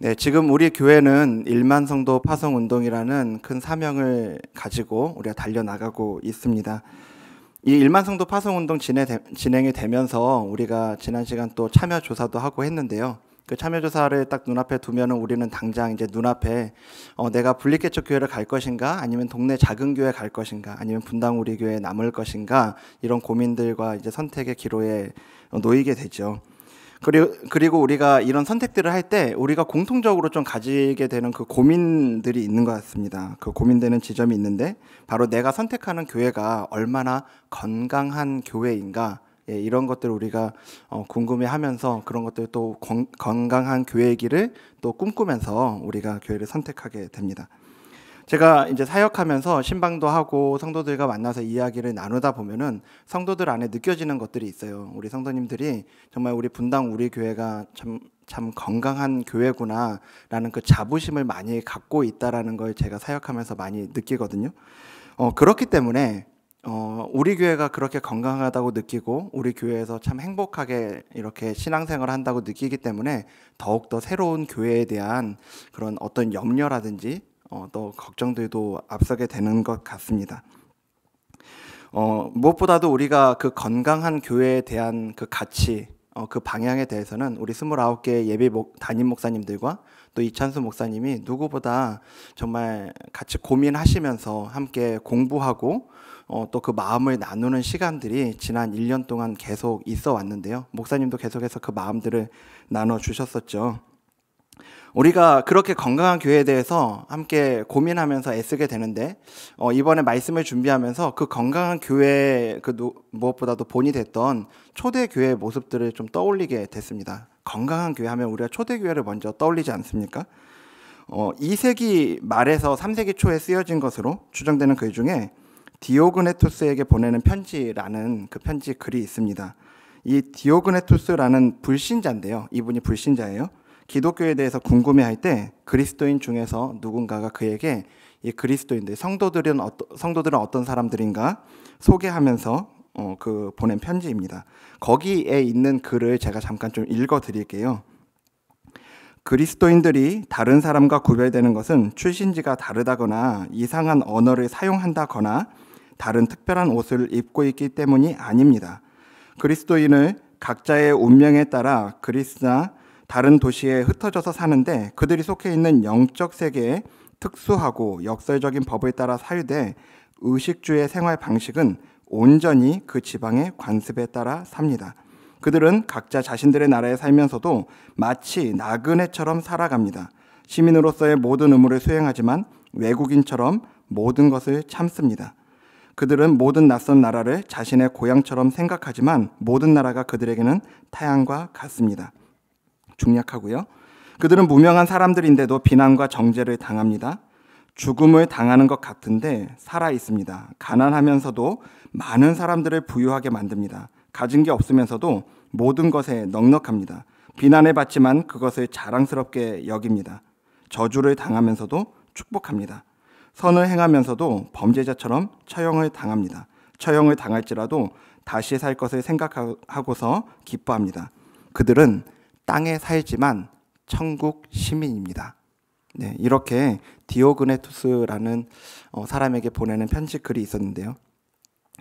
네, 지금 우리 교회는 1만 성도 파송 운동이라는 큰 사명을 가지고 우리가 달려나가고 있습니다. 이 1만 성도 파송 운동 진행이 되면서 우리가 지난 시간 또 참여 조사도 하고 했는데요. 그 참여 조사를 딱 눈앞에 두면은 우리는 당장 이제 눈앞에 내가 분리개척 교회를 갈 것인가, 아니면 동네 작은 교회 갈 것인가, 아니면 분당 우리 교회에 남을 것인가, 이런 고민들과 이제 선택의 기로에 놓이게 되죠. 그리고 우리가 이런 선택들을 할 때 우리가 공통적으로 좀 가지게 되는 그 고민들이 있는 것 같습니다. 그 고민되는 지점이 있는데, 바로 내가 선택하는 교회가 얼마나 건강한 교회인가, 이런 것들을 우리가 궁금해하면서 그런 것들 또 건강한 교회이기를 또 꿈꾸면서 우리가 교회를 선택하게 됩니다. 제가 이제 사역하면서 신방도 하고 성도들과 만나서 이야기를 나누다 보면은 성도들 안에 느껴지는 것들이 있어요. 우리 성도님들이 정말 우리 분당 우리 교회가 참 건강한 교회구나라는 그 자부심을 많이 갖고 있다라는 걸 제가 사역하면서 많이 느끼거든요. 그렇기 때문에 우리 교회가 그렇게 건강하다고 느끼고 우리 교회에서 참 행복하게 이렇게 신앙생활을 한다고 느끼기 때문에 더욱더 새로운 교회에 대한 그런 어떤 염려라든지 또 걱정들도 앞서게 되는 것 같습니다. 무엇보다도 우리가 그 건강한 교회에 대한 그 가치, 그 방향에 대해서는 우리 29개 예비 담임 목사님들과 또 이찬수 목사님이 누구보다 정말 같이 고민하시면서 함께 공부하고 또 그 마음을 나누는 시간들이 지난 1년 동안 계속 있어 왔는데요. 목사님도 계속해서 그 마음들을 나눠주셨었죠. 우리가 그렇게 건강한 교회에 대해서 함께 고민하면서 애쓰게 되는데, 이번에 말씀을 준비하면서 그 건강한 교회, 무엇보다도 본이 됐던 초대교회의 모습들을 좀 떠올리게 됐습니다. 건강한 교회 하면 우리가 초대교회를 먼저 떠올리지 않습니까? 2세기 말에서 3세기 초에 쓰여진 것으로 추정되는 글 중에 디오그네투스에게 보내는 편지라는 그 편지 글이 있습니다. 이 디오그네투스라는 불신자인데요. 이분이 불신자예요. 기독교에 대해서 궁금해할 때 그리스도인 중에서 누군가가 그에게 이 그리스도인들, 성도들은 어떤 사람들인가 소개하면서 그 보낸 편지입니다. 거기에 있는 글을 제가 잠깐 좀 읽어드릴게요. 그리스도인들이 다른 사람과 구별되는 것은 출신지가 다르다거나 이상한 언어를 사용한다거나 다른 특별한 옷을 입고 있기 때문이 아닙니다. 그리스도인을 각자의 운명에 따라 그리스나 다른 도시에 흩어져서 사는데, 그들이 속해 있는 영적 세계에 특수하고 역설적인 법을 따라 살되 의식주의 생활 방식은 온전히 그 지방의 관습에 따라 삽니다. 그들은 각자 자신들의 나라에 살면서도 마치 나그네처럼 살아갑니다. 시민으로서의 모든 의무를 수행하지만 외국인처럼 모든 것을 참습니다. 그들은 모든 낯선 나라를 자신의 고향처럼 생각하지만 모든 나라가 그들에게는 타향과 같습니다. 중략하고요. 그들은 무명한 사람들인데도 비난과 정죄를 당합니다. 죽음을 당하는 것 같은데 살아 있습니다. 가난하면서도 많은 사람들을 부유하게 만듭니다. 가진 게 없으면서도 모든 것에 넉넉합니다. 비난을 받지만 그것을 자랑스럽게 여깁니다. 저주를 당하면서도 축복합니다. 선을 행하면서도 범죄자처럼 처형을 당합니다. 처형을 당할지라도 다시 살 것을 생각하고서 기뻐합니다. 그들은 땅에 살지만 천국 시민입니다. 네, 이렇게 디오그네투스라는 사람에게 보내는 편지 글이 있었는데요.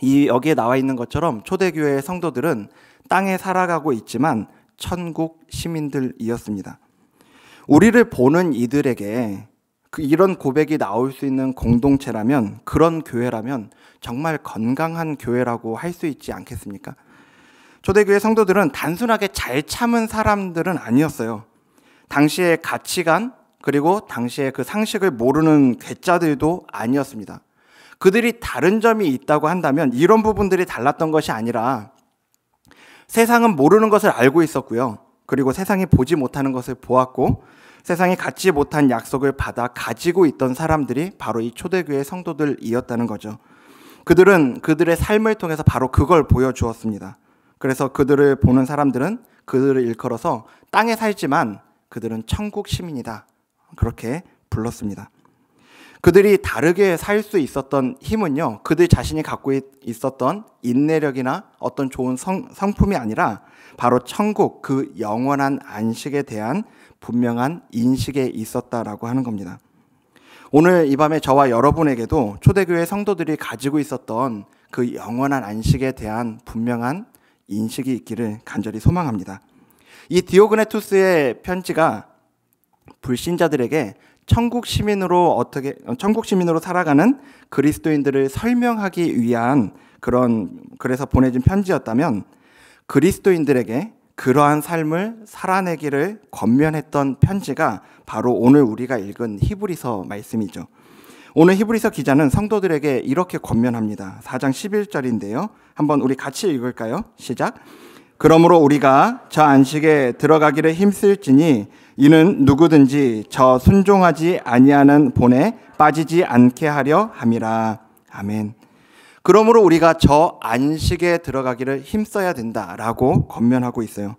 여기에 나와 있는 것처럼 초대교회의 성도들은 땅에 살아가고 있지만 천국 시민들이었습니다. 우리를 보는 이들에게 이런 고백이 나올 수 있는 공동체라면, 그런 교회라면 정말 건강한 교회라고 할 수 있지 않겠습니까? 초대교회 성도들은 단순하게 잘 참은 사람들은 아니었어요. 당시의 가치관, 그리고 당시의 그 상식을 모르는 괴짜들도 아니었습니다. 그들이 다른 점이 있다고 한다면 이런 부분들이 달랐던 것이 아니라, 세상은 모르는 것을 알고 있었고요. 그리고 세상이 보지 못하는 것을 보았고, 세상이 갖지 못한 약속을 받아 가지고 있던 사람들이 바로 이 초대교회 성도들이었다는 거죠. 그들은 그들의 삶을 통해서 바로 그걸 보여주었습니다. 그래서 그들을 보는 사람들은 그들을 일컬어서 땅에 살지만 그들은 천국 시민이다, 그렇게 불렀습니다. 그들이 다르게 살 수 있었던 힘은요, 그들 자신이 갖고 있었던 인내력이나 어떤 좋은 성품이 아니라 바로 천국, 그 영원한 안식에 대한 분명한 인식에 있었다라고 하는 겁니다. 오늘 이 밤에 저와 여러분에게도 초대교회 성도들이 가지고 있었던 그 영원한 안식에 대한 분명한 인식이 있기를 간절히 소망합니다. 이 디오그네투스의 편지가 불신자들에게 천국 시민으로 살아가는 그리스도인들을 설명하기 위한 그래서 보내진 편지였다면, 그리스도인들에게 그러한 삶을 살아내기를 권면했던 편지가 바로 오늘 우리가 읽은 히브리서 말씀이죠. 오늘 히브리서 기자는 성도들에게 이렇게 권면합니다. 4장 11절인데요. 한번 우리 같이 읽을까요? 시작. 그러므로 우리가 저 안식에 들어가기를 힘쓸지니 이는 누구든지 저 순종하지 아니하는 본에 빠지지 않게 하려 함이라. 아멘. 그러므로 우리가 저 안식에 들어가기를 힘써야 된다라고 권면하고 있어요.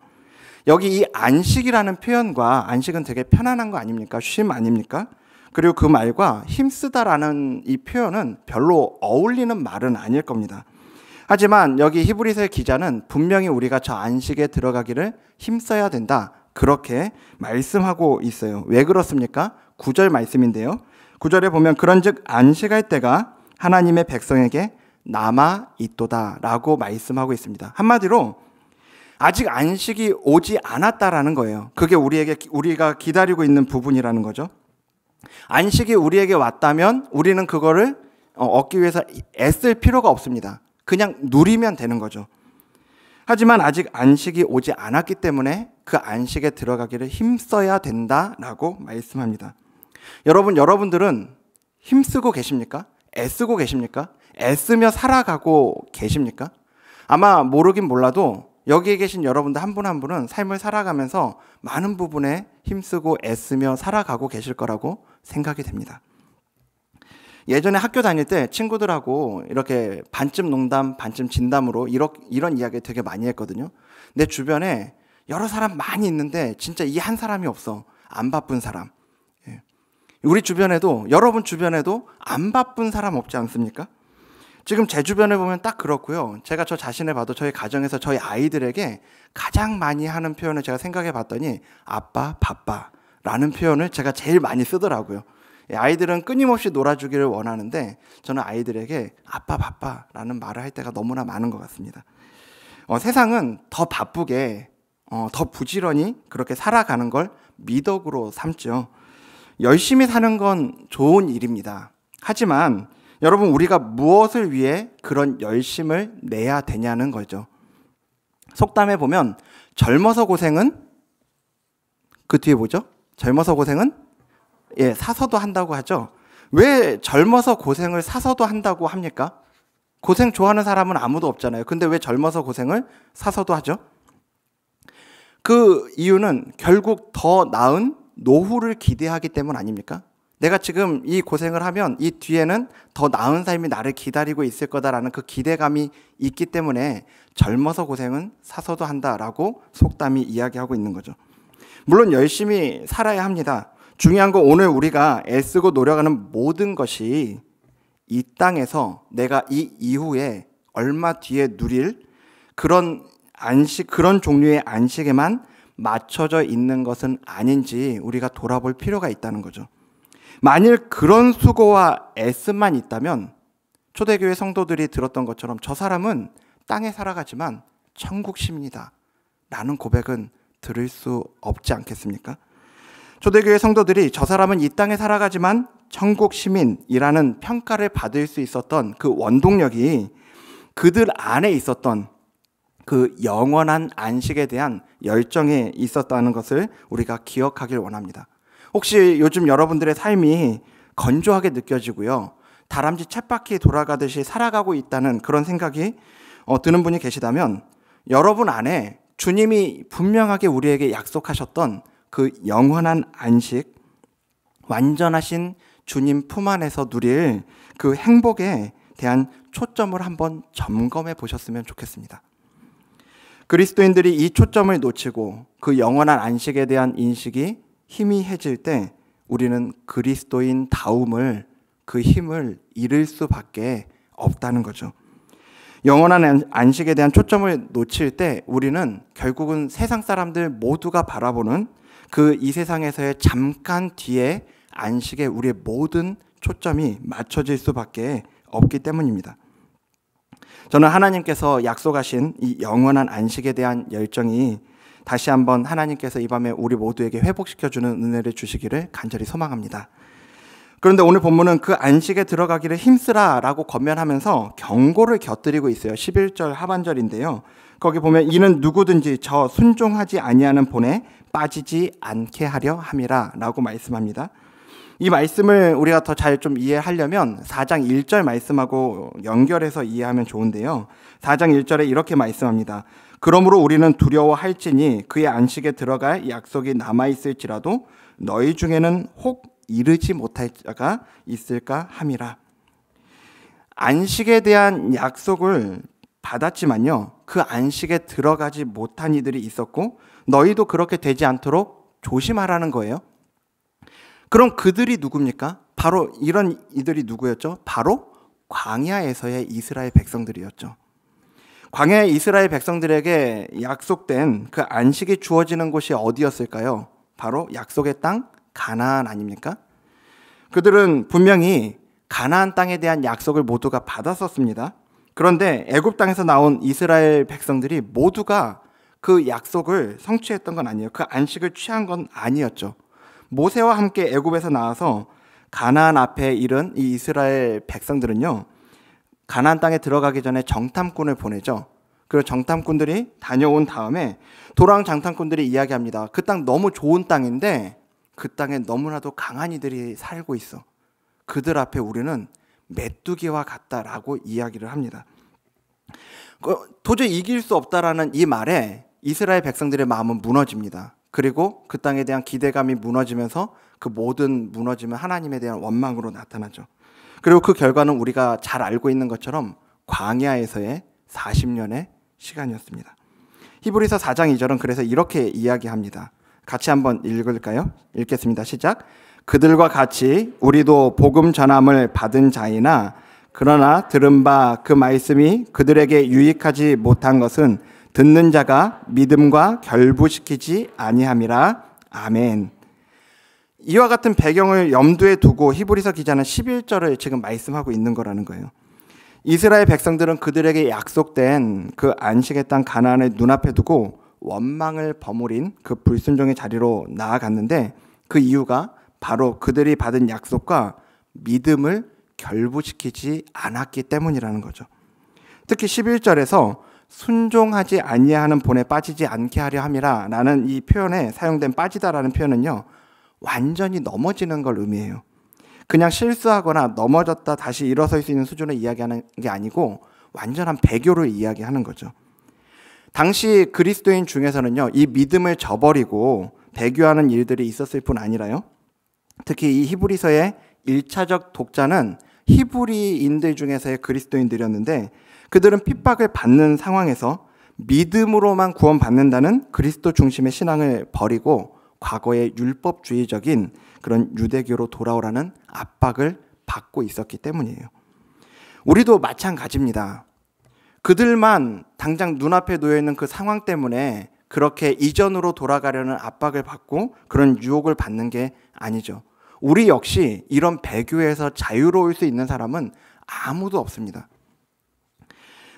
여기 이 안식이라는 표현과, 안식은 되게 편안한 거 아닙니까? 쉼 아닙니까? 그리고 그 말과 힘쓰다라는 이 표현은 별로 어울리는 말은 아닐 겁니다. 하지만 여기 히브리서의 기자는 분명히 우리가 저 안식에 들어가기를 힘써야 된다, 그렇게 말씀하고 있어요. 왜 그렇습니까? 9절 말씀인데요. 9절에 보면 그런즉 안식할 때가 하나님의 백성에게 남아 있도다 라고 말씀하고 있습니다. 한마디로 아직 안식이 오지 않았다라는 거예요. 그게 우리가 기다리고 있는 부분이라는 거죠. 안식이 우리에게 왔다면 우리는 그거를 얻기 위해서 애쓸 필요가 없습니다. 그냥 누리면 되는 거죠. 하지만 아직 안식이 오지 않았기 때문에 그 안식에 들어가기를 힘써야 된다라고 말씀합니다. 여러분들은 힘쓰고 계십니까? 애쓰고 계십니까? 애쓰며 살아가고 계십니까? 아마 모르긴 몰라도 여기에 계신 여러분들 한 분 한 분은 삶을 살아가면서 많은 부분에 힘쓰고 애쓰며 살아가고 계실 거라고 생각이 됩니다. 예전에 학교 다닐 때 친구들하고 이렇게 반쯤 농담 반쯤 진담으로 이런 이야기 되게 많이 했거든요. 내 주변에 여러 사람 많이 있는데 진짜 이 한 사람이 없어. 안 바쁜 사람. 우리 주변에도, 여러분 주변에도 안 바쁜 사람 없지 않습니까? 지금 제 주변에 보면 딱 그렇고요. 제가 저 자신을 봐도 저희 가정에서 저희 아이들에게 가장 많이 하는 표현을 제가 생각해 봤더니 아빠 바빠 라는 표현을 제가 제일 많이 쓰더라고요. 아이들은 끊임없이 놀아주기를 원하는데 저는 아이들에게 아빠 바빠 라는 말을 할 때가 너무나 많은 것 같습니다. 세상은 더 바쁘게 더 부지런히 그렇게 살아가는 걸 미덕으로 삼죠. 열심히 사는 건 좋은 일입니다. 하지만 여러분, 우리가 무엇을 위해 그런 열심을 내야 되냐는 거죠. 속담에 보면 젊어서 고생은, 그 뒤에 뭐죠? 젊어서 고생은 사서도 한다고 하죠. 왜 젊어서 고생을 사서도 한다고 합니까? 고생 좋아하는 사람은 아무도 없잖아요. 근데 왜 젊어서 고생을 사서도 하죠? 그 이유는 결국 더 나은 노후를 기대하기 때문 아닙니까? 내가 지금 이 고생을 하면 이 뒤에는 더 나은 삶이 나를 기다리고 있을 거다라는 그 기대감이 있기 때문에 젊어서 고생은 사서도 한다라고 속담이 이야기하고 있는 거죠. 물론 열심히 살아야 합니다. 중요한 건 오늘 우리가 애쓰고 노력하는 모든 것이 이 땅에서 내가 이 이후에 얼마 뒤에 누릴 그런 종류의 안식에만 맞춰져 있는 것은 아닌지 우리가 돌아볼 필요가 있다는 거죠. 만일 그런 수고와 애씀만 있다면 초대교회 성도들이 들었던 것처럼 저 사람은 땅에 살아가지만 천국 시민이다 라는 고백은 들을 수 없지 않겠습니까? 초대교회 성도들이 저 사람은 이 땅에 살아가지만 천국 시민이라는 평가를 받을 수 있었던 그 원동력이 그들 안에 있었던 그 영원한 안식에 대한 열정에 있었다는 것을 우리가 기억하길 원합니다. 혹시 요즘 여러분들의 삶이 건조하게 느껴지고요, 다람쥐 쳇바퀴 돌아가듯이 살아가고 있다는 그런 생각이 드는 분이 계시다면 여러분 안에 주님이 분명하게 우리에게 약속하셨던 그 영원한 안식, 완전하신 주님 품 안에서 누릴 그 행복에 대한 초점을 한번 점검해 보셨으면 좋겠습니다. 그리스도인들이 이 초점을 놓치고 그 영원한 안식에 대한 인식이 희미해질 때 우리는 그리스도인 다움을, 그 힘을 잃을 수밖에 없다는 거죠. 영원한 안식에 대한 초점을 놓칠 때 우리는 결국은 세상 사람들 모두가 바라보는 그 이 세상에서의 잠깐 뒤에 안식에 우리의 모든 초점이 맞춰질 수밖에 없기 때문입니다. 저는 하나님께서 약속하신 이 영원한 안식에 대한 열정이 다시 한번 하나님께서 이 밤에 우리 모두에게 회복시켜주는 은혜를 주시기를 간절히 소망합니다. 그런데 오늘 본문은 그 안식에 들어가기를 힘쓰라라고 권면하면서 경고를 곁들이고 있어요. 11절 하반절인데요. 거기 보면 이는 누구든지 저 순종하지 아니하는 본에 빠지지 않게 하려 함이라 라고 말씀합니다. 이 말씀을 우리가 더 잘 좀 이해하려면 4장 1절 말씀하고 연결해서 이해하면 좋은데요. 4장 1절에 이렇게 말씀합니다. 그러므로 우리는 두려워할지니 그의 안식에 들어갈 약속이 남아있을지라도 너희 중에는 혹 이르지 못할 자가 있을까 함이라. 안식에 대한 약속을 받았지만요, 그 안식에 들어가지 못한 이들이 있었고 너희도 그렇게 되지 않도록 조심하라는 거예요. 그럼 그들이 누굽니까? 바로 이런 이들이 누구였죠? 바로 광야에서의 이스라엘 백성들이었죠. 광야의 이스라엘 백성들에게 약속된 그 안식이 주어지는 곳이 어디였을까요? 바로 약속의 땅 가나안 아닙니까? 그들은 분명히 가나안 땅에 대한 약속을 모두가 받았었습니다. 그런데 애굽 땅에서 나온 이스라엘 백성들이 모두가 그 약속을 성취했던 건 아니에요. 그 안식을 취한 건 아니었죠. 모세와 함께 애굽에서 나와서 가나안 앞에 이른 이 이스라엘 백성들은요, 가나안 땅에 들어가기 전에 정탐꾼을 보내죠. 그리고 정탐꾼들이 다녀온 다음에 돌아온 정탐꾼들이 이야기합니다. 그 땅 너무 좋은 땅인데 그 땅에 너무나도 강한 이들이 살고 있어. 그들 앞에 우리는 메뚜기와 같다라고 이야기를 합니다. 도저히 이길 수 없다라는 이 말에 이스라엘 백성들의 마음은 무너집니다. 그리고 그 땅에 대한 기대감이 무너지면서 그 모든 무너짐은 하나님에 대한 원망으로 나타나죠. 그리고 그 결과는 우리가 잘 알고 있는 것처럼 광야에서의 40년의 시간이었습니다. 히브리서 4장 2절은 그래서 이렇게 이야기합니다. 같이 한번 읽을까요? 읽겠습니다. 시작. 그들과 같이 우리도 복음 전함을 받은 자이나 그러나 들은 바 그 말씀이 그들에게 유익하지 못한 것은 듣는 자가 믿음과 결부시키지 아니함이라. 아멘. 이와 같은 배경을 염두에 두고 히브리서 기자는 11절을 지금 말씀하고 있는 거라는 거예요. 이스라엘 백성들은 그들에게 약속된 그 안식의 땅 가나안을 눈앞에 두고 원망을 버무린 그 불순종의 자리로 나아갔는데 그 이유가 바로 그들이 받은 약속과 믿음을 결부시키지 않았기 때문이라는 거죠. 특히 11절에서 순종하지 아니하는 본에 빠지지 않게 하려 함이라 라는 이 표현에 사용된 빠지다라는 표현은요, 완전히 넘어지는 걸 의미해요. 그냥 실수하거나 넘어졌다 다시 일어설 수 있는 수준을 이야기하는 게 아니고 완전한 배교를 이야기하는 거죠. 당시 그리스도인 중에서는요, 이 믿음을 저버리고 배교하는 일들이 있었을 뿐 아니라요, 특히 이 히브리서의 1차적 독자는 히브리인들 중에서의 그리스도인들이었는데 그들은 핍박을 받는 상황에서 믿음으로만 구원받는다는 그리스도 중심의 신앙을 버리고 과거의 율법주의적인 그런 유대교로 돌아오라는 압박을 받고 있었기 때문이에요. 우리도 마찬가지입니다. 그들만 당장 눈앞에 놓여있는 그 상황 때문에 그렇게 이전으로 돌아가려는 압박을 받고 그런 유혹을 받는 게 아니죠. 우리 역시 이런 배교에서 자유로울 수 있는 사람은 아무도 없습니다.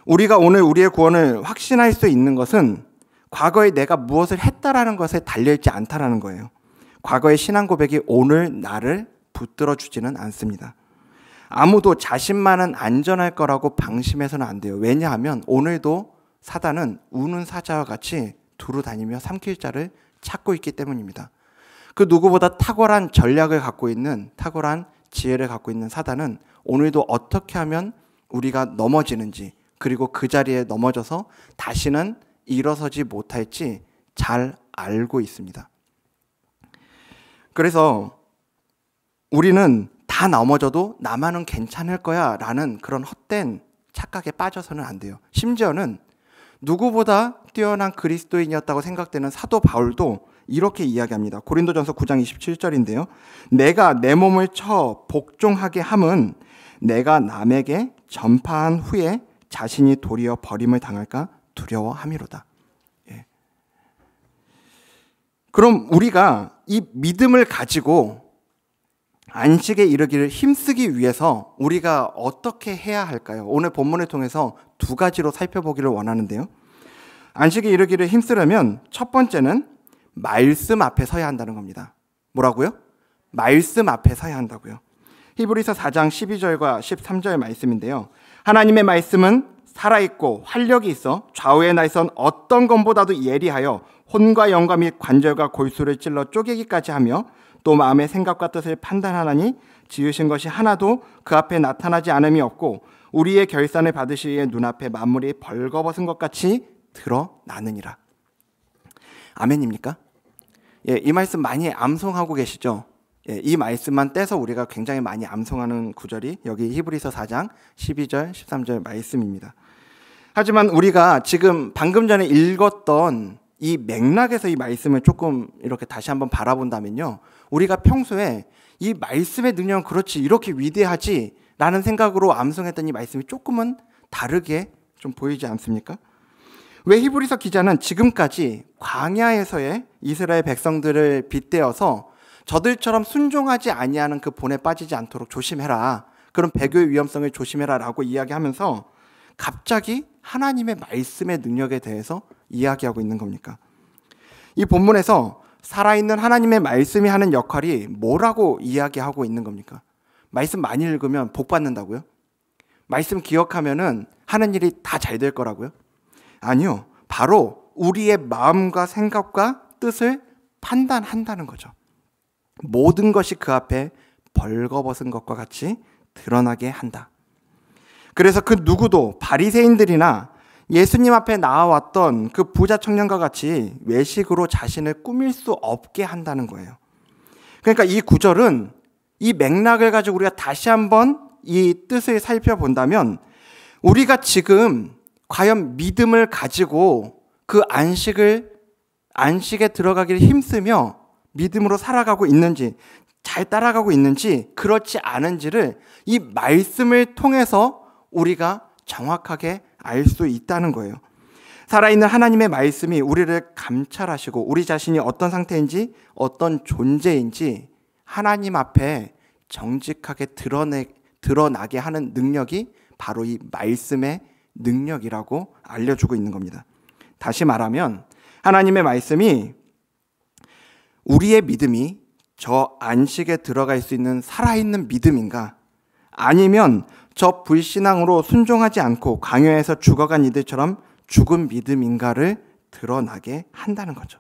우리가 오늘 우리의 구원을 확신할 수 있는 것은 과거에 내가 무엇을 했다라는 것에 달려있지 않다라는 거예요. 과거의 신앙 고백이 오늘 나를 붙들어 주지는 않습니다. 아무도 자신만은 안전할 거라고 방심해서는 안 돼요. 왜냐하면 오늘도 사단은 우는 사자와 같이 두루 다니며 삼킬 자를 찾고 있기 때문입니다. 그 누구보다 탁월한 전략을 갖고 있는, 탁월한 지혜를 갖고 있는 사단은 오늘도 어떻게 하면 우리가 넘어지는지, 그리고 그 자리에 넘어져서 다시는 일어서지 못할지 잘 알고 있습니다. 그래서 우리는 다 넘어져도 나만은 괜찮을 거야 라는 그런 헛된 착각에 빠져서는 안 돼요. 심지어는 누구보다 뛰어난 그리스도인이었다고 생각되는 사도 바울도 이렇게 이야기합니다. 고린도전서 9장 27절인데요. 내가 내 몸을 쳐 복종하게 함은 내가 남에게 전파한 후에 자신이 도리어 버림을 당할까 두려워함이로다. 예. 그럼 우리가 이 믿음을 가지고 안식에 이르기를 힘쓰기 위해서 우리가 어떻게 해야 할까요? 오늘 본문을 통해서 두 가지로 살펴보기를 원하는데요. 안식에 이르기를 힘쓰려면 첫 번째는 말씀 앞에 서야 한다는 겁니다. 뭐라고요? 말씀 앞에 서야 한다고요. 히브리서 4장 12절과 13절 말씀인데요. 하나님의 말씀은 살아있고 활력이 있어 좌우의 날선 어떤 검보다도 예리하여 혼과 영과 및 관절과 골수를 찔러 쪼개기까지 하며 또 마음의 생각과 뜻을 판단하나니 지으신 것이 하나도 그 앞에 나타나지 않음이 없고 우리의 결산을 받으시기에 눈앞에 만물이 벌거벗은 것 같이 드러나느니라. 아멘입니까? 예, 이 말씀 많이 암송하고 계시죠? 예, 이 말씀만 떼서 우리가 굉장히 많이 암송하는 구절이 여기 히브리서 4장 12절 13절 말씀입니다. 하지만 우리가 지금 방금 전에 읽었던 이 맥락에서 이 말씀을 조금 이렇게 다시 한번 바라본다면요, 우리가 평소에 이 말씀의 능력은 그렇지 이렇게 위대하지 라는 생각으로 암송했던 이 말씀이 조금은 다르게 좀 보이지 않습니까? 왜 히브리서 기자는 지금까지 광야에서의 이스라엘 백성들을 빗대어서 저들처럼 순종하지 아니하는 그 본에 빠지지 않도록 조심해라, 그런 배교의 위험성을 조심해라 라고 이야기하면서 갑자기 하나님의 말씀의 능력에 대해서 이야기하고 있는 겁니까? 이 본문에서 살아있는 하나님의 말씀이 하는 역할이 뭐라고 이야기하고 있는 겁니까? 말씀 많이 읽으면 복 받는다고요? 말씀 기억하면은 하는 일이 다 잘 될 거라고요? 아니요. 바로 우리의 마음과 생각과 뜻을 판단한다는 거죠. 모든 것이 그 앞에 벌거벗은 것과 같이 드러나게 한다. 그래서 그 누구도 바리새인들이나 예수님 앞에 나와왔던 그 부자 청년과 같이 외식으로 자신을 꾸밀 수 없게 한다는 거예요. 그러니까 이 구절은 이 맥락을 가지고 우리가 다시 한번 이 뜻을 살펴본다면 우리가 지금 과연 믿음을 가지고 그 안식에 들어가기를 힘쓰며 믿음으로 살아가고 있는지, 잘 따라가고 있는지, 그렇지 않은지를 이 말씀을 통해서 우리가 정확하게 알 수 있다는 거예요. 살아있는 하나님의 말씀이 우리를 감찰하시고 우리 자신이 어떤 상태인지, 어떤 존재인지 하나님 앞에 정직하게 드러나게 하는 능력이 바로 이 말씀의 능력이라고 알려주고 있는 겁니다. 다시 말하면 하나님의 말씀이 우리의 믿음이 저 안식에 들어갈 수 있는 살아있는 믿음인가, 아니면 저 불신앙으로 순종하지 않고 광야에서 죽어간 이들처럼 죽은 믿음인가를 드러나게 한다는 거죠.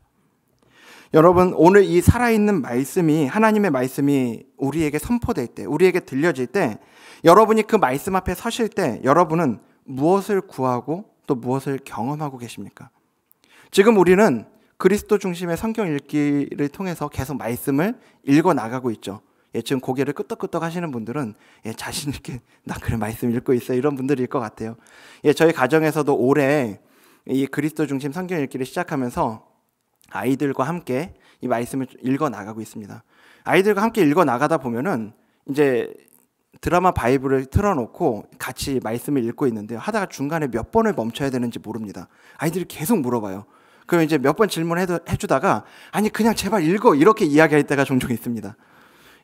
여러분, 오늘 이 살아있는 말씀이, 하나님의 말씀이 우리에게 선포될 때, 우리에게 들려질 때, 여러분이 그 말씀 앞에 서실 때 여러분은 무엇을 구하고 또 무엇을 경험하고 계십니까? 지금 우리는 그리스도 중심의 성경 읽기를 통해서 계속 말씀을 읽어 나가고 있죠. 예, 지금 고개를 끄덕끄덕 하시는 분들은 자신 있게 나 그래 말씀 읽고 있어 이런 분들일 것 같아요. 예, 저희 가정에서도 올해 이 그리스도 중심 성경 읽기를 시작하면서 아이들과 함께 이 말씀을 읽어 나가고 있습니다. 아이들과 함께 읽어 나가다 보면은 이제 드라마 바이블을 틀어놓고 같이 말씀을 읽고 있는데요. 하다가 중간에 몇 번을 멈춰야 되는지 모릅니다. 아이들이 계속 물어봐요. 그럼 이제 몇 번 질문해주다가 아니 그냥 제발 읽어 이렇게 이야기할 때가 종종 있습니다.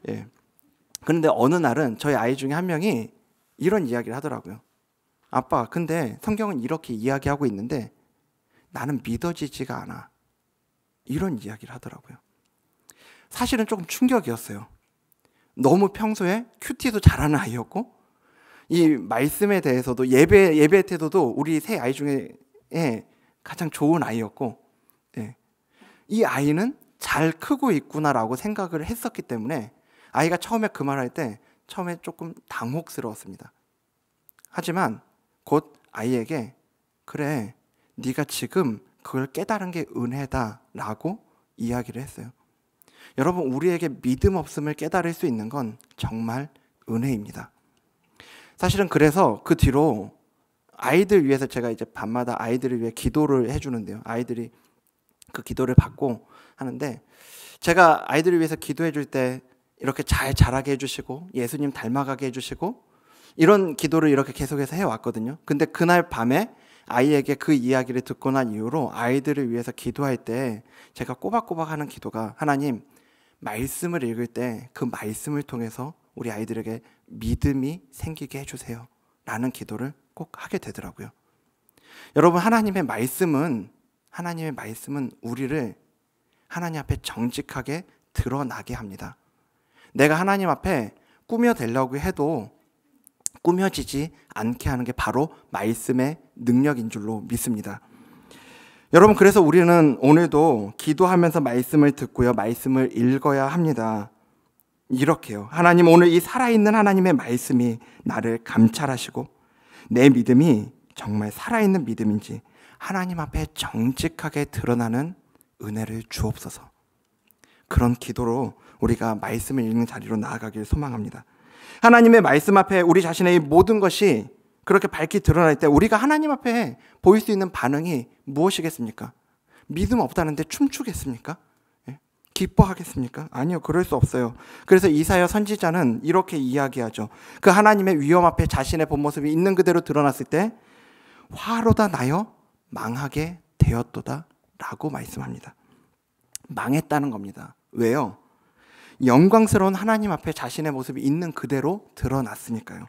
예. 그런데 어느 날은 저희 아이 중에 한 명이 이런 이야기를 하더라고요. 아빠, 근데 성경은 이렇게 이야기하고 있는데 나는 믿어지지가 않아. 이런 이야기를 하더라고요. 사실은 조금 충격이었어요. 너무 평소에 큐티도 잘하는 아이였고 이 말씀에 대해서도 예배 태도도 우리 세 아이 중에 가장 좋은 아이였고, 예. 이 아이는 잘 크고 있구나라고 생각을 했었기 때문에 아이가 처음에 그 말할 때 처음에 조금 당혹스러웠습니다. 하지만 곧 아이에게 그래, 네가 지금 그걸 깨달은 게 은혜다라고 이야기를 했어요. 여러분, 우리에게 믿음 없음을 깨달을 수 있는 건 정말 은혜입니다. 사실은 그래서 그 뒤로 아이들 위해서 제가 이제 밤마다 아이들을 위해 기도를 해주는데요. 아이들이 그 기도를 받고 하는데 제가 아이들을 위해서 기도해 줄 때 이렇게 잘 자라게 해주시고 예수님 닮아가게 해주시고 이런 기도를 이렇게 계속해서 해왔거든요. 근데 그날 밤에 아이에게 그 이야기를 듣고 난 이후로 아이들을 위해서 기도할 때 제가 꼬박꼬박 하는 기도가, 하나님, 말씀을 읽을 때 그 말씀을 통해서 우리 아이들에게 믿음이 생기게 해주세요 라는 기도를 꼭 하게 되더라고요. 여러분, 하나님의 말씀은 우리를 하나님 앞에 정직하게 드러나게 합니다. 내가 하나님 앞에 꾸며대려고 해도 꾸며지지 않게 하는 게 바로 말씀의 능력인 줄로 믿습니다. 여러분, 그래서 우리는 오늘도 기도하면서 말씀을 듣고요, 말씀을 읽어야 합니다. 이렇게요. 하나님, 오늘 이 살아있는 하나님의 말씀이 나를 감찰하시고 내 믿음이 정말 살아있는 믿음인지 하나님 앞에 정직하게 드러나는 은혜를 주옵소서. 그런 기도로 우리가 말씀을 읽는 자리로 나아가길 소망합니다. 하나님의 말씀 앞에 우리 자신의 모든 것이 그렇게 밝게 드러날 때 우리가 하나님 앞에 보일 수 있는 반응이 무엇이겠습니까? 믿음 없다는데 춤추겠습니까? 기뻐하겠습니까? 아니요, 그럴 수 없어요. 그래서 이사야 선지자는 이렇게 이야기하죠. 그 하나님의 위엄 앞에 자신의 본 모습이 있는 그대로 드러났을 때 화로다 나여 망하게 되었도다 라고 말씀합니다. 망했다는 겁니다. 왜요? 영광스러운 하나님 앞에 자신의 모습이 있는 그대로 드러났으니까요.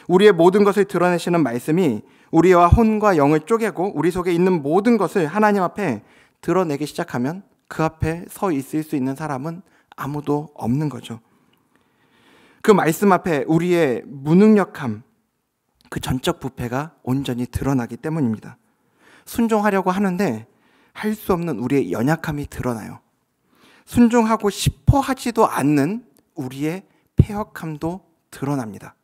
우리의 모든 것을 드러내시는 말씀이 우리와 혼과 영을 쪼개고 우리 속에 있는 모든 것을 하나님 앞에 드러내기 시작하면 그 앞에 서 있을 수 있는 사람은 아무도 없는 거죠. 그 말씀 앞에 우리의 무능력함, 그 전적 부패가 온전히 드러나기 때문입니다. 순종하려고 하는데 할 수 없는 우리의 연약함이 드러나요. 순종하고 싶어 하지도 않는 우리의 패역함도 드러납니다.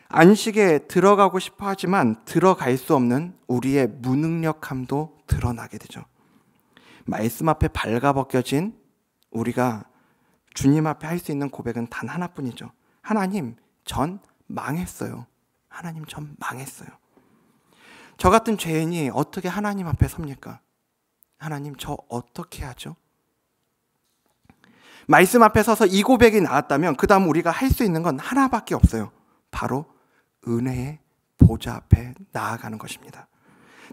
안식에 들어가고 싶어 하지만 들어갈 수 없는 우리의 무능력함도 드러나게 되죠. 말씀 앞에 발가벗겨진 우리가 주님 앞에 할 수 있는 고백은 단 하나뿐이죠. 하나님, 전 망했어요. 하나님, 전 망했어요. 저 같은 죄인이 어떻게 하나님 앞에 섭니까? 하나님, 저 어떻게 하죠? 말씀 앞에 서서 이 고백이 나왔다면 그 다음 우리가 할 수 있는 건 하나밖에 없어요. 바로 은혜의 보좌 앞에 나아가는 것입니다.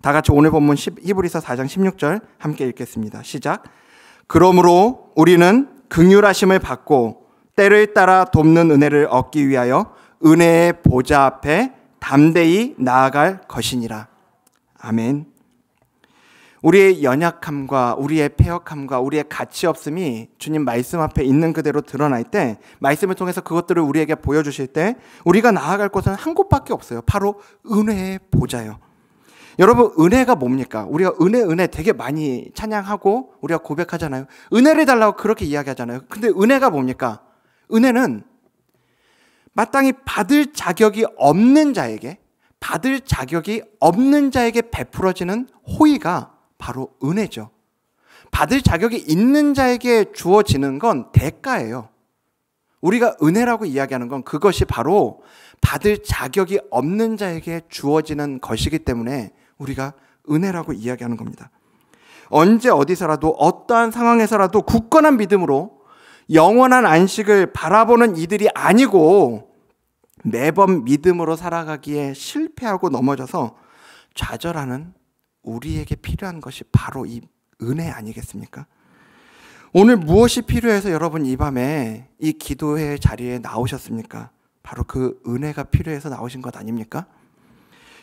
다 같이 오늘 본문 히브리서 4장 16절 함께 읽겠습니다. 시작. 그러므로 우리는 긍휼하심을 받고 때를 따라 돕는 은혜를 얻기 위하여 은혜의 보좌 앞에 담대히 나아갈 것이니라. 아멘. 우리의 연약함과 우리의 패역함과 우리의 가치 없음이 주님 말씀 앞에 있는 그대로 드러날 때, 말씀을 통해서 그것들을 우리에게 보여주실 때 우리가 나아갈 곳은 한 곳밖에 없어요. 바로 은혜의 보좌예요. 여러분, 은혜가 뭡니까? 우리가 은혜 되게 많이 찬양하고 우리가 고백하잖아요. 은혜를 달라고 그렇게 이야기하잖아요. 근데 은혜가 뭡니까? 은혜는 마땅히 받을 자격이 없는 자에게 베풀어지는 호의가 바로 은혜죠. 받을 자격이 있는 자에게 주어지는 건 대가예요. 우리가 은혜라고 이야기하는 건 그것이 바로 받을 자격이 없는 자에게 주어지는 것이기 때문에 우리가 은혜라고 이야기하는 겁니다. 언제 어디서라도 어떠한 상황에서라도 굳건한 믿음으로 영원한 안식을 바라보는 이들이 아니고 매번 믿음으로 살아가기에 실패하고 넘어져서 좌절하는 우리에게 필요한 것이 바로 이 은혜 아니겠습니까? 오늘 무엇이 필요해서 여러분 이 밤에 이 기도회 자리에 나오셨습니까? 바로 그 은혜가 필요해서 나오신 것 아닙니까?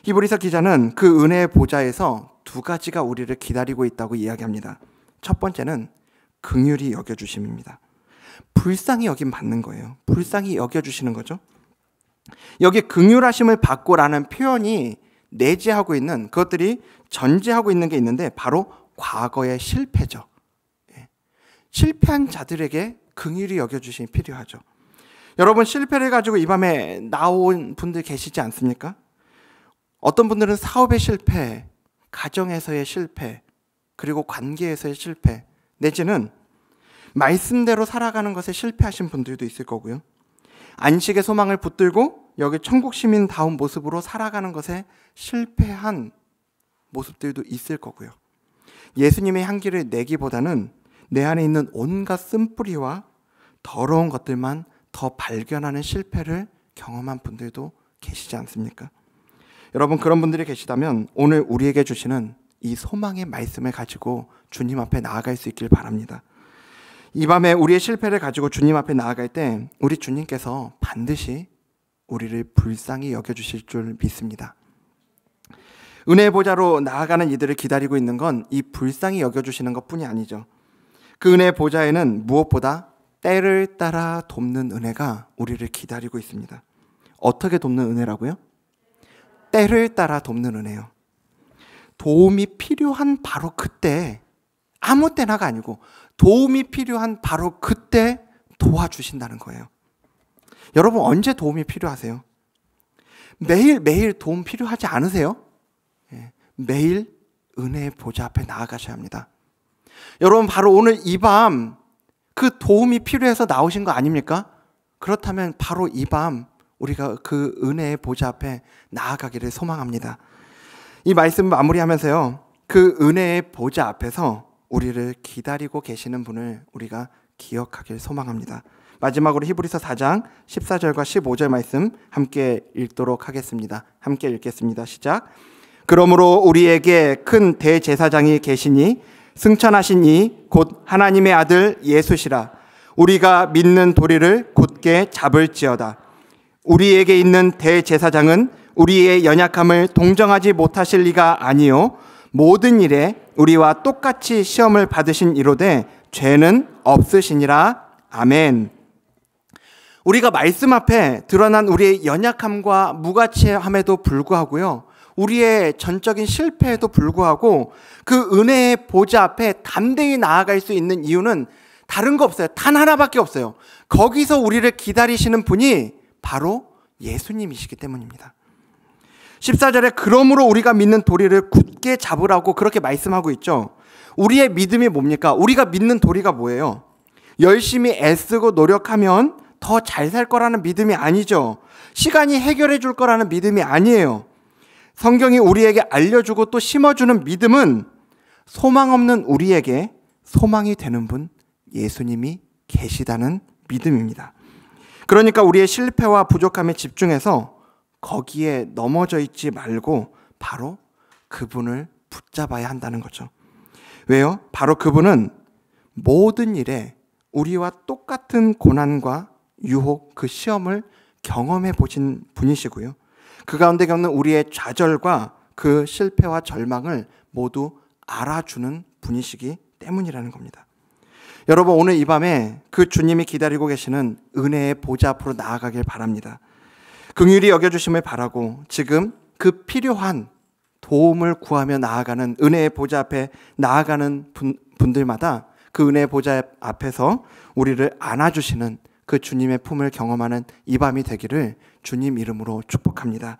히브리서 기자는 그 은혜의 보좌에서 두 가지가 우리를 기다리고 있다고 이야기합니다. 첫 번째는 긍휼히 여겨주심입니다. 불쌍히 여김 받는 거예요. 불쌍히 여겨주시는 거죠. 여기 긍휼하심을 받고라는 표현이 내재하고 있는, 그것들이 전제하고 있는 게 있는데 바로 과거의 실패죠. 실패한 자들에게 긍휼히 여겨주심이 필요하죠. 여러분, 실패를 가지고 이 밤에 나온 분들 계시지 않습니까? 어떤 분들은 사업의 실패, 가정에서의 실패, 그리고 관계에서의 실패, 내지는 말씀대로 살아가는 것에 실패하신 분들도 있을 거고요. 안식의 소망을 붙들고 여기 천국 시민다운 모습으로 살아가는 것에 실패한 모습들도 있을 거고요. 예수님의 향기를 내기보다는 내 안에 있는 온갖 쓴뿌리와 더러운 것들만 더 발견하는 실패를 경험한 분들도 계시지 않습니까? 여러분, 그런 분들이 계시다면 오늘 우리에게 주시는 이 소망의 말씀을 가지고 주님 앞에 나아갈 수 있길 바랍니다. 이 밤에 우리의 실패를 가지고 주님 앞에 나아갈 때 우리 주님께서 반드시 우리를 불쌍히 여겨주실 줄 믿습니다. 은혜의 보좌로 나아가는 이들을 기다리고 있는 건 이 불쌍히 여겨주시는 것뿐이 아니죠. 그 은혜의 보좌에는 무엇보다 때를 따라 돕는 은혜가 우리를 기다리고 있습니다. 어떻게 돕는 은혜라고요? 때를 따라 돕는 은혜요. 도움이 필요한 바로 그때, 아무 때나가 아니고 도움이 필요한 바로 그때 도와주신다는 거예요. 여러분, 언제 도움이 필요하세요? 매일매일 도움 필요하지 않으세요? 매일 은혜의 보좌 앞에 나아가셔야 합니다. 여러분, 바로 오늘 이 밤 그 도움이 필요해서 나오신 거 아닙니까? 그렇다면 바로 이 밤 우리가 그 은혜의 보좌 앞에 나아가기를 소망합니다. 이 말씀 마무리하면서요, 그 은혜의 보좌 앞에서 우리를 기다리고 계시는 분을 우리가 기억하길 소망합니다. 마지막으로 히브리서 4장 14절과 15절 말씀 함께 읽도록 하겠습니다. 함께 읽겠습니다. 시작. 그러므로 우리에게 큰 대제사장이 계시니 승천하신 이 곧 하나님의 아들 예수시라. 우리가 믿는 도리를 굳게 잡을지어다. 우리에게 있는 대제사장은 우리의 연약함을 동정하지 못하실 리가 아니요 모든 일에 우리와 똑같이 시험을 받으신 이로되 죄는 없으시니라. 아멘. 우리가 말씀 앞에 드러난 우리의 연약함과 무가치함에도 불구하고요, 우리의 전적인 실패에도 불구하고 그 은혜의 보좌 앞에 담대히 나아갈 수 있는 이유는 다른 거 없어요. 단 하나밖에 없어요. 거기서 우리를 기다리시는 분이 바로 예수님이시기 때문입니다. 14절에 그러므로 우리가 믿는 도리를 굳게 잡으라고 그렇게 말씀하고 있죠. 우리의 믿음이 뭡니까? 우리가 믿는 도리가 뭐예요? 열심히 애쓰고 노력하면 더 잘 살 거라는 믿음이 아니죠. 시간이 해결해 줄 거라는 믿음이 아니에요. 성경이 우리에게 알려주고 또 심어주는 믿음은 소망 없는 우리에게 소망이 되는 분 예수님이 계시다는 믿음입니다. 그러니까 우리의 실패와 부족함에 집중해서 거기에 넘어져 있지 말고 바로 그분을 붙잡아야 한다는 거죠. 왜요? 바로 그분은 모든 일에 우리와 똑같은 고난과 유혹, 그 시험을 경험해 보신 분이시고요. 그 가운데 겪는 우리의 좌절과 그 실패와 절망을 모두 알아주는 분이시기 때문이라는 겁니다. 여러분, 오늘 이 밤에 그 주님이 기다리고 계시는 은혜의 보좌 앞으로 나아가길 바랍니다. 긍휼히 여겨주심을 바라고 지금 그 필요한 도움을 구하며 나아가는 은혜의 보좌 앞에 나아가는 분들마다 그 은혜의 보좌 앞에서 우리를 안아주시는 그 주님의 품을 경험하는 이 밤이 되기를 주님 이름으로 축복합니다.